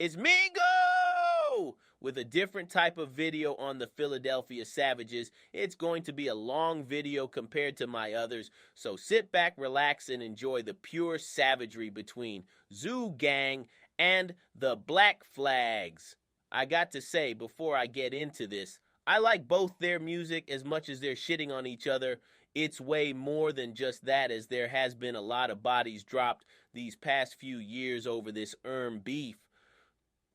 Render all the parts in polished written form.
It's Mingo! With a different type of video on the Philadelphia Savages. It's going to be a long video compared to my others, so sit back, relax, and enjoy the pure savagery between Zoo Gang and the Black Flags. I got to say, before I get into this, I like both their music as much as they're shitting on each other. It's way more than just that, as there has been a lot of bodies dropped these past few years over this beef.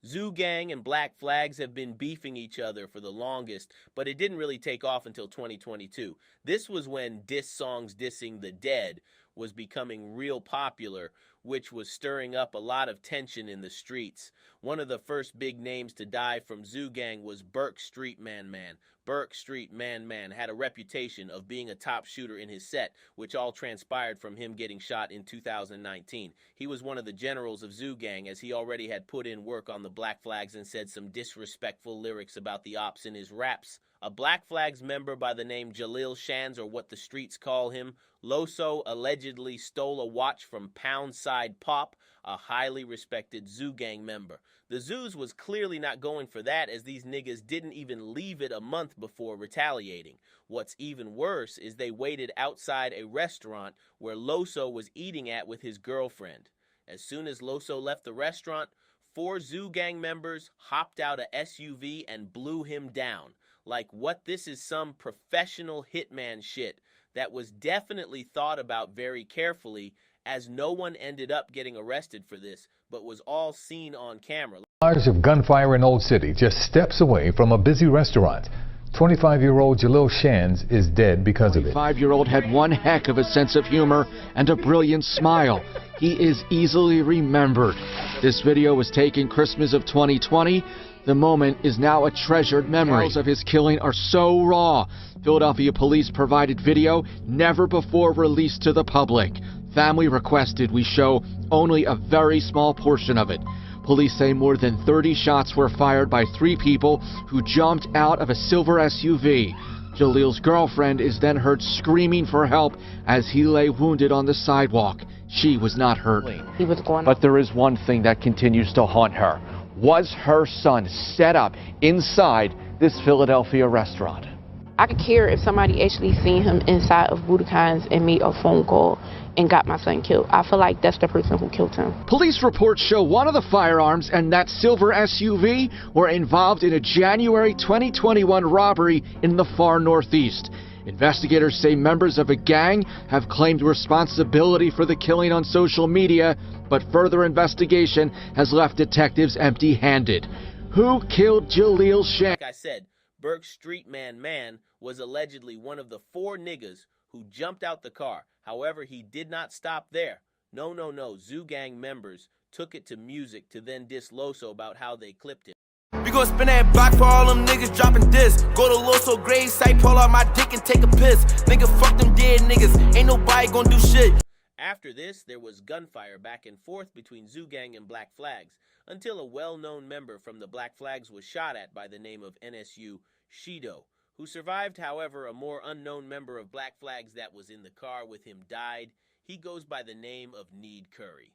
Zoo Gang and Black Flags have been beefing each other for the longest, but it didn't really take off until 2022. This was when diss songs dissing the dead was becoming real popular, which was stirring up a lot of tension in the streets. One of the first big names to die from Zoo Gang was Burke Street Man Man. Burke Street Man Man had a reputation of being a top shooter in his set, which all transpired from him getting shot in 2019. He was one of the generals of Zoo Gang, as he already had put in work on the Black Flags and said some disrespectful lyrics about the ops in his raps. A Black Flags member by the name Jaleel Shands, or what the streets call him, Loso, allegedly stole a watch from Poundside Pop, a highly respected Zoo Gang member. The Zoos was clearly not going for that, as these niggas didn't even leave it a month before retaliating. What's even worse is they waited outside a restaurant where Loso was eating at with his girlfriend. As soon as Loso left the restaurant, 4 Zoo Gang members hopped out a SUV and blew him down. Like what this is some professional hitman shit that was definitely thought about very carefully, as no one ended up getting arrested for this, but was all seen on camera. Hours of gunfire in Old City, just steps away from a busy restaurant. 25-year-old Jaleel Shands is dead because of it. 25-year-old had one heck of a sense of humor and a brilliant smile. He is easily remembered. This video was taken Christmas of 2020. The moment is now a treasured memory. Details of his killing are so raw. Philadelphia police provided video never before released to the public. Family requested we show only a very small portion of it. Police say more than 30 shots were fired by 3 people who jumped out of a silver SUV. Jaleel's girlfriend is then heard screaming for help as he lay wounded on the sidewalk. She was not hurt. He was going. But there is one thing that continues to haunt her. Was her son set up inside this Philadelphia restaurant? I could care if somebody actually seen him inside of Budakhan's and made a phone call and got my son killed. I feel like that's the person who killed him. Police reports show one of the firearms and that silver SUV were involved in a January 2021 robbery in the far northeast. Investigators say members of a gang have claimed responsibility for the killing on social media, but further investigation has left detectives empty-handed. Who killed Jaleel Shands? Like I said, Burke Street Man Man was allegedly one of the 4 niggas who jumped out the car. However, he did not stop there. No. Zoo Gang members took it to music to then diss Loso about how they clipped him. We gon' spin that block for all them niggas dropping this. Go to Loso grave site, pull out my dick and take a piss. Nigga, fuck them dead niggas. Ain't nobody gon' do shit. After this, there was gunfire back and forth between Zoo Gang and Black Flags, until a well-known member from the Black Flags was shot at by the name of NSU Shido, who survived. However, a more unknown member of Black Flags that was in the car with him died. He goes by the name of Need Curry.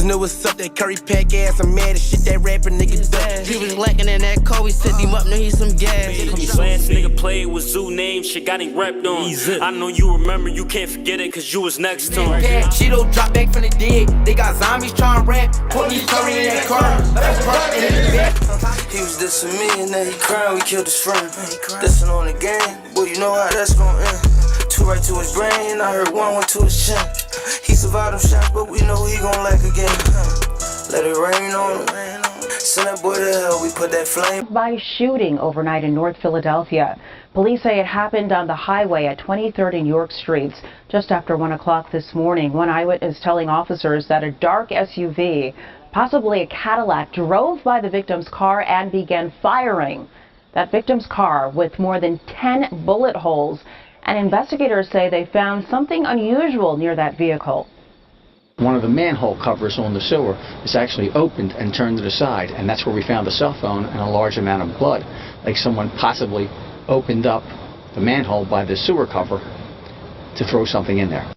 Know what's up, that curry pack ass, I'm mad as shit, that rapper nigga done. He was lacking in that car, we set him up, now he's some gas. Last nigga played with Zoo name, shit got him repped on. I know you remember, you can't forget it, cause you was next to him. Cheeto drop back from the dead, they got zombies trying to rap. Police curry in that car, let's park in the back. He was dissing me and then he crying, we killed his friend. Dissing on the game, boy, you know how that's gon' end. 2 right to his brain, I heard 1 went to his chin. He survived them shots, but we know he gon' lack again. Let it rain on him. Send that boy to hell, we put that flame. By shooting overnight in North Philadelphia. Police say it happened on the highway at 23rd and York Streets just after 1 o'clock this morning. One eyewitness telling officers that a dark SUV, possibly a Cadillac, drove by the victim's car and began firing. That victim's car with more than 10 bullet holes. And investigators say they found something unusual near that vehicle. One of the manhole covers on the sewer is actually opened and turned to the side, and that's where we found a cell phone and a large amount of blood, like someone possibly opened up the manhole by the sewer cover to throw something in there.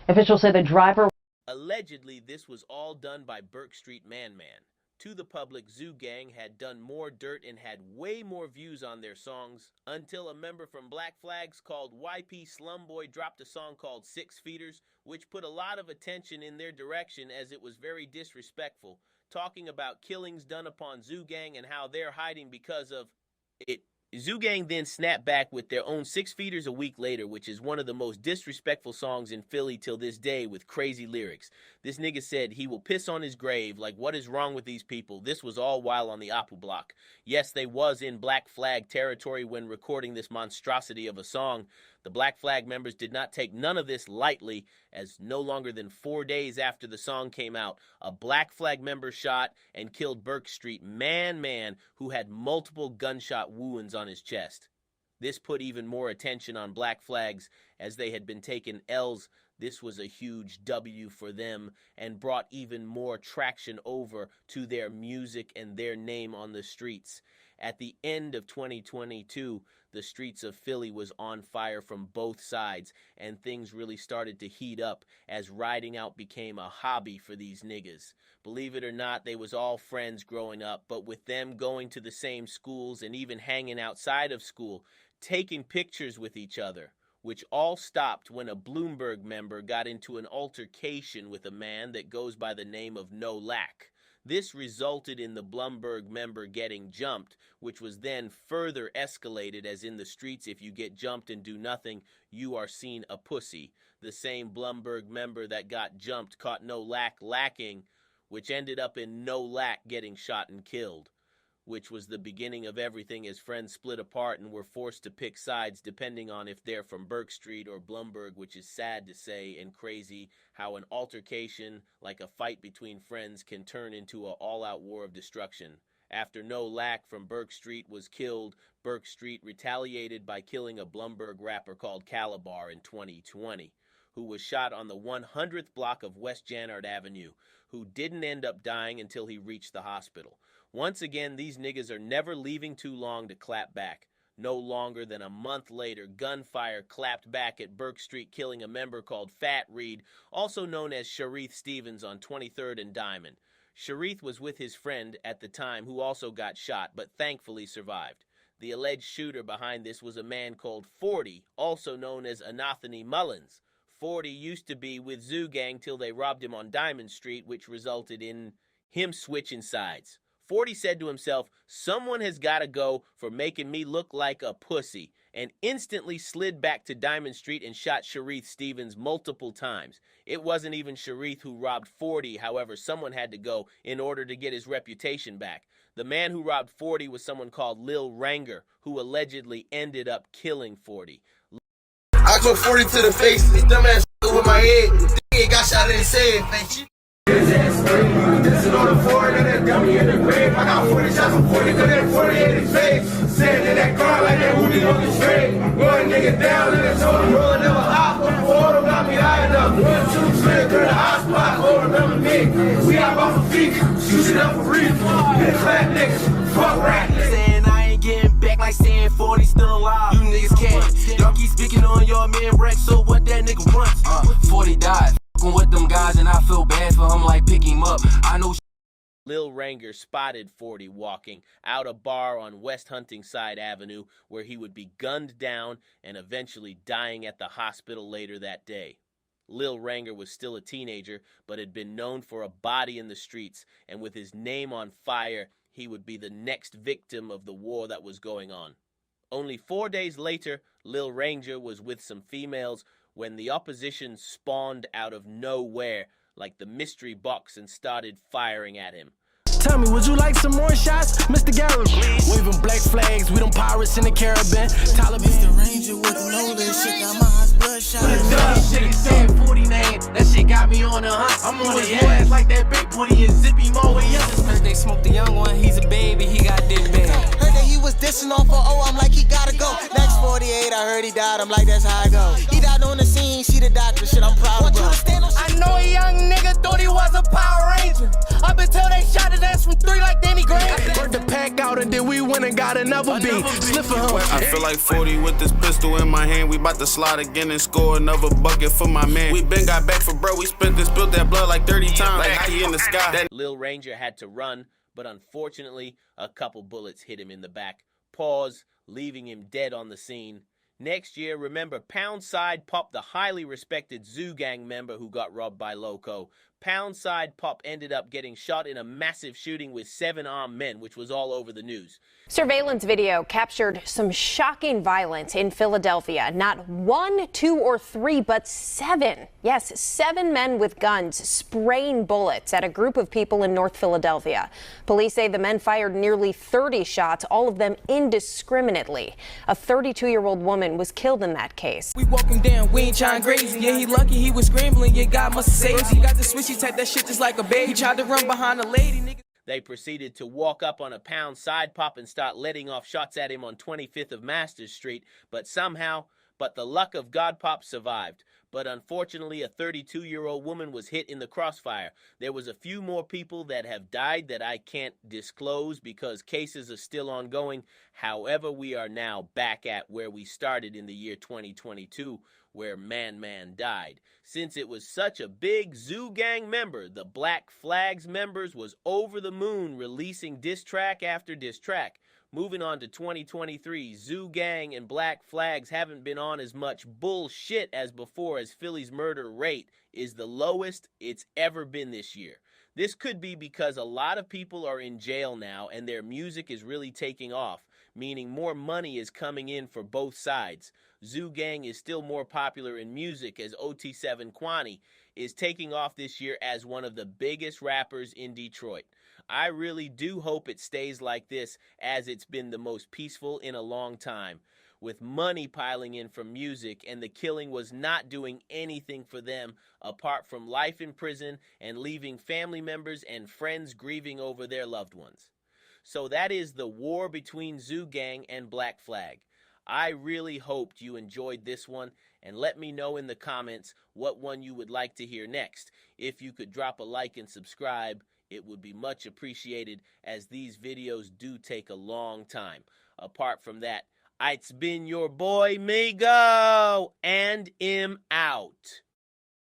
Officials say the driver... Allegedly, this was all done by Burke Street Man Man. to the public Zoo Gang had done more dirt and had way more views on their songs until a member from Black Flags called YP Slumboy dropped a song called 6 Feeters, which put a lot of attention in their direction as it was very disrespectful, talking about killings done upon Zoo Gang and how they're hiding because of it. Zoo Gang then snapped back with their own 6 Feeters a week later, which is one of the most disrespectful songs in Philly till this day with crazy lyrics. This nigga said he will piss on his grave, like what is wrong with these people? This was all while on the Apu Block. Yes, they was in Black Flag territory when recording this monstrosity of a song. The Black Flag members did not take none of this lightly, as no longer than 4 days after the song came out, a Black Flag member shot and killed Burke Street man who had multiple gunshot wounds on his chest. This put even more attention on Black Flags as they had been taking L's. This was a huge W for them and brought even more traction over to their music and their name on the streets. At the end of 2022, the streets of Philly was on fire from both sides, and things really started to heat up as riding out became a hobby for these niggas. Believe it or not, they was all friends growing up, but with them going to the same schools and even hanging outside of school, taking pictures with each other, which all stopped when a Bloomberg member got into an altercation with a man that goes by the name of No Lack. This resulted in the Bloomberg member getting jumped, which was then further escalated as in the streets, if you get jumped and do nothing, you are seen a pussy. The same Bloomberg member that got jumped caught No Lack lacking, which ended up in No Lack getting shot and killed, which was the beginning of everything as friends split apart and were forced to pick sides depending on if they're from Burke Street or Bloomberg, which is sad to say and crazy how an altercation, like a fight between friends, can turn into an all-out war of destruction. After No Lack from Burke Street was killed, Burke Street retaliated by killing a Bloomberg rapper called Calabar in 2020, who was shot on the 100th block of West Jannard Avenue, who didn't end up dying until he reached the hospital. Once again, these niggas are never leaving too long to clap back. No longer than a month later, gunfire clapped back at Burke Street, killing a member called Fat Reed, also known as Sharith Stevens, on 23rd and Diamond. Sharith was with his friend at the time who also got shot, but thankfully survived. The alleged shooter behind this was a man called 40, also known as Anthony Mullins. 40 used to be with Zoo Gang till they robbed him on Diamond Street, which resulted in him switching sides. 40 said to himself, someone has got to go for making me look like a pussy, and instantly slid back to Diamond Street and shot Sharith Stevens multiple times. It wasn't even Sharith who robbed 40, however, someone had to go in order to get his reputation back. The man who robbed 40 was someone called Lil Ranger, who allegedly ended up killing 40. I took 40 to the face, this dumbass with my head. He got shot in his head. This is on the floor, and that dummy in the grave. I got 40 shots on 40, cause that 40 in his face. Sitting in that car like that hoodie on the straight. One nigga down, and that told him, roll never hop. Photo got me high enough. 1, 2, 3, to the hot spot. Oh, remember me. We out off the feet, shoot it up for real. Hit clap niggas, fuck rat niggas. Saying I ain't getting back like saying 40 still alive. You niggas can't. Y'all keep speaking on your man Rex, so what that nigga wants? 40 died. With them guys, and I feel bad for him, like pick him up. I know. Lil Ranger spotted 40 walking out a bar on West Huntingside Avenue, where he would be gunned down and eventually dying at the hospital later that day. Lil Ranger was still a teenager, but had been known for a body in the streets, and with his name on fire, he would be the next victim of the war that was going on. Only 4 days later, Lil Ranger was with some females when the opposition spawned out of nowhere like the mystery box and started firing at him. Tell me, would you like some more shots, Mr. Garrett? Waving black flags, we them pirates in the Caribbean. Taliban. Mr. Ranger with the roller, shit got my eyes bloodshot. Shit said 40 name, that shit got me on the hunt. I'm on his ass like that big booty and zippy mo way up. First they smoked the young one, he's a baby, he got this bad. Heard that he was dissing off for I'm like he gotta go. Next 48, I heard he died, I'm like that's how I go. He died on the scene, see the doctor, shit I'm proud of bro. I know a young nigga thought he was a Power Ranger. Up until they shot his ass from 3 like Danny Graham. Worked the pack out and then we went and got another beat. Slip for him. I feel like 40 with this pistol in my hand. We bout to slide again and score another bucket for my man. We been got back for bro. We spent that blood like 30 times. Like hockey in the sky. Lil Ranger had to run, but unfortunately, a couple bullets hit him in the back. Pause, leaving him dead on the scene. Next year, remember, Poundside Pop, the highly respected Zoo Gang member who got robbed by Loco. Poundside Pop ended up getting shot in a massive shooting with 7 armed men, which was all over the news. Surveillance video captured some shocking violence in Philadelphia. Not 1, 2, or 3, but 7. Yes, 7 men with guns spraying bullets at a group of people in North Philadelphia. Police say the men fired nearly 30 shots, all of them indiscriminately. A 32-year-old woman was killed in that case. We walk him down, we ain't trying crazy. Yeah, he lucky he was scrambling. Yeah, God must have saved him. He got the switch, he typed that shit just like a baby. He tried to run behind a lady, nigga. They proceeded to walk up on a Poundside Pop and start letting off shots at him on 25th of Masters Street, but the luck of God Pop survived. But unfortunately, a 32-year-old woman was hit in the crossfire. There was a few more people that have died that I can't disclose because cases are still ongoing. However, we are now back at where we started in the year 2022, where Man died. Since it was such a big Zoo Gang member, the Black Flags members was over the moon releasing diss track after diss track. Moving on to 2023, Zoo Gang and Black Flags haven't been on as much bullshit as before, as Philly's murder rate is the lowest it's ever been this year. This could be because a lot of people are in jail now and their music is really taking off, meaning more money is coming in for both sides. Zoo Gang is still more popular in music as OT7 Kwani is taking off this year as one of the biggest rappers in Detroit. I really do hope it stays like this, as it's been the most peaceful in a long time. With money piling in from music, and the killing was not doing anything for them apart from life in prison and leaving family members and friends grieving over their loved ones. So that is the war between Zoo Gang and Black Flag. I really hoped you enjoyed this one, and let me know in the comments what one you would like to hear next. If you could drop a like and subscribe, it would be much appreciated, as these videos do take a long time. Apart from that, it's been your boy Migo, and I'm out.